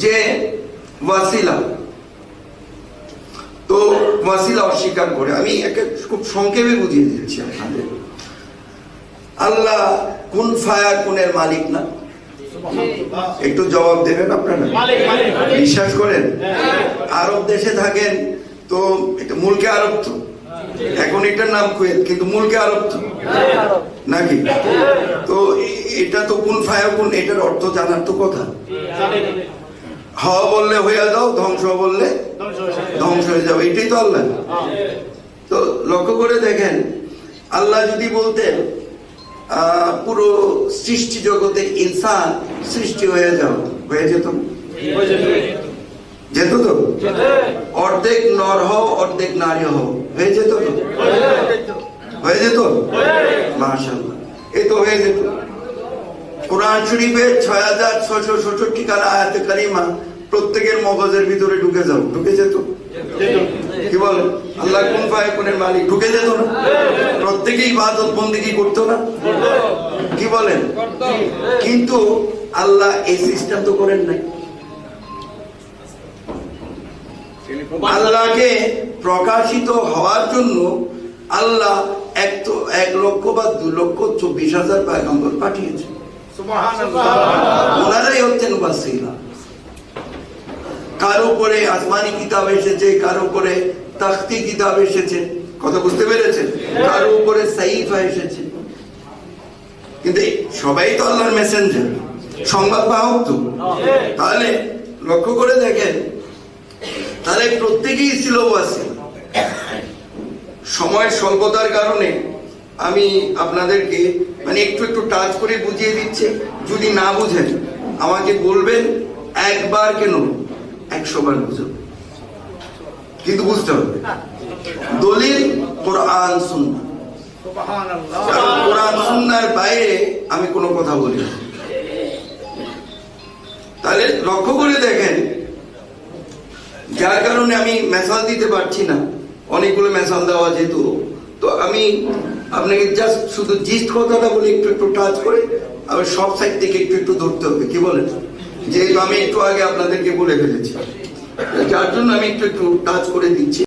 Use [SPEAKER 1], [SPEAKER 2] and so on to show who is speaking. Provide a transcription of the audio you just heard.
[SPEAKER 1] যে ওয়াসিলা, তো ওয়াসিলা অস্বীকার করে। আমি একে খুব সংক্ষেপে বুঝিয়ে দিচ্ছি আপনাদের। আল্লাহ কুন ফায়াকুনের মালিক না? একটু জবাব দেবেন আপনারা, বিশ্বাস করেন? আরব দেশে থাকেন তো এটা মুলকে আরব, তো এখন এটার নাম কুয়েত, কিন্তু মুলকে আরব তো নাকি? তো এটা তো কুন ফায়াকুন, এটার অর্থ জানার তো কথা। হওয়া বললে হয়ে যাও, ধ্বংস বললে ধ্বংস হয়ে যাও, এটাই তো আল্লাহ। তো লক্ষ্য করে দেখেন, আল্লাহ যদি বলতেন পুরো সৃষ্টি জগতের ইনসান সৃষ্টি হয়ে যাও, হয়ে যেত? যেত তো? অর্ধেক নর হও অর্ধেক নারী হও, হয়ে যেত তো? হয়ে যেত? মাশাআল্লাহ, এই তো হয়ে যেত। কোরআন শরীফের ৬৬৬৬ খানা আয়াতে কারিমা প্রত্যেকের মগজের ভিতরে ঢুকে যাও, ঢুকে যেত? কি বলেন? আল্লাহ কোন ফায়াকুনের মালিক, ঢুকে যেত না? প্রত্যেকেই ইবাদত বন্দেগী করতো না? কি বলেন? কিন্তু আল্লাহ এই সিস্টেম তো করেন নাই। আল্লাহকে প্রকাশিত হওয়ার জন্য আল্লাহ ১ লক্ষ বা ২,২৪,০০০ পয়গম্বর পাঠিয়েছে। ওনারাই হচ্ছেন ওয়াসিলা। কারো উপরে আসমানি কিতাব এসেছে, কারো উপরে তাখতি কিতাব এসেছে, কথা বুঝতে পেরেছেন? কারো উপরে সাইফা এসেছে, কিন্তু সবাই তো আল্লাহর মেসেঞ্জার, সংবাদ বাহক তো। তাহলে লক্ষ্য করে দেখেন, তাহলে প্রত্যেকেই ছিল ওয়াসিলা। সময়ের স্বল্পতার কারণে আমি আপনাদেরকে মানে একটু একটু টাচ করে বুঝিয়ে দিচ্ছি। যদি না বুঝেন আমাকে বলবেন, একবার কেন ১০০ বার বুঝাবো, কিন্তু বুঝতে হবে। দলিল কোরআন সুন্নাহ, কোরআন সুন্নাহর বাইরে আমি কোনো কথা বলি না। তাহলে লক্ষ্য করে দেখেন, যার কারণে আমি মেসাল দিতে পারছি না, অনেকগুলো মেসাল দেওয়া যেহেতু, তো আমি আপনাকে জাস্ট শুধু জিস্ট কথাটা বলে একটু একটু টাচ করে, আবার সব সাইড থেকে একটু একটু ধরতে হবে। কি বলেন? যেহেতু আমি একটু আগে আপনাদেরকে বলে ফেলেছি, যার জন্য আমি একটু একটু টাচ করে দিচ্ছি।